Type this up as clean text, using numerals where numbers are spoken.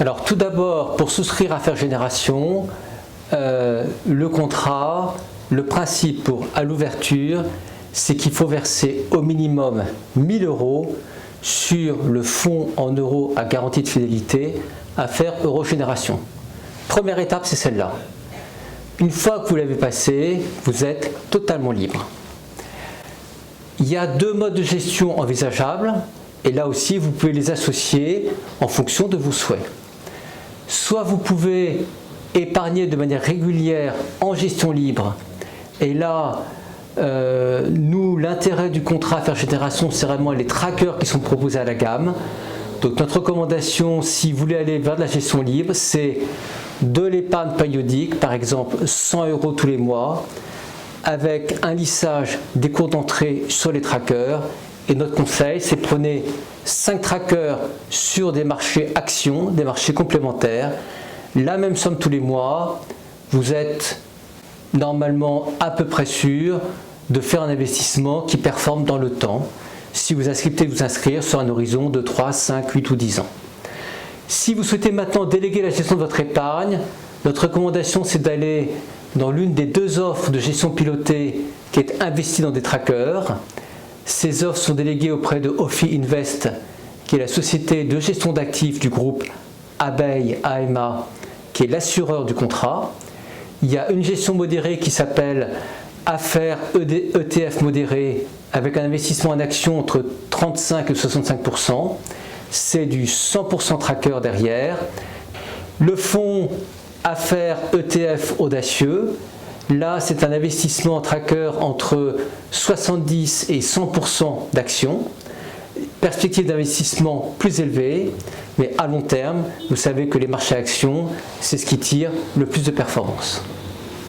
Alors tout d'abord, pour souscrire à Affaires Génération, le contrat, le principe à l'ouverture, c'est qu'il faut verser au minimum 1 000 € sur le fonds en euros à garantie de fidélité Affaires Eurogénération. Première étape, c'est celle-là. Une fois que vous l'avez passé, vous êtes totalement libre. Il y a 2 modes de gestion envisageables et là aussi vous pouvez les associer en fonction de vos souhaits. Soit vous pouvez épargner de manière régulière en gestion libre et là nous, l'intérêt du contrat Affaires Génération, c'est vraiment les trackers qui sont proposés à la gamme. Donc notre recommandation, si vous voulez aller vers de la gestion libre, c'est de l'épargne périodique, par exemple 100 € tous les mois, avec un lissage des cours d'entrée sur les trackers. Et notre conseil, c'est prenez 5 trackers sur des marchés actions, des marchés complémentaires, la même somme tous les mois. Vous êtes normalement à peu près sûr de faire un investissement qui performe dans le temps, si vous acceptez de vous inscrire sur un horizon de 3, 5, 8 ou 10 ans. Si vous souhaitez maintenant déléguer la gestion de votre épargne, notre recommandation c'est d'aller dans l'une des 2 offres de gestion pilotée qui est investie dans des trackers. Ces offres sont déléguées auprès de Ophi Invest, qui est la société de gestion d'actifs du groupe Abeille AMA, qui est l'assureur du contrat. Il y a une gestion modérée qui s'appelle Affaires ETF modéré avec un investissement en actions entre 35 et 65%. C'est du 100% tracker derrière. Le fonds Affaires ETF audacieux, là c'est un investissement en tracker entre 70 et 100% d'actions. Perspective d'investissement plus élevée, mais à long terme, vous savez que les marchés actions, c'est ce qui tire le plus de performance.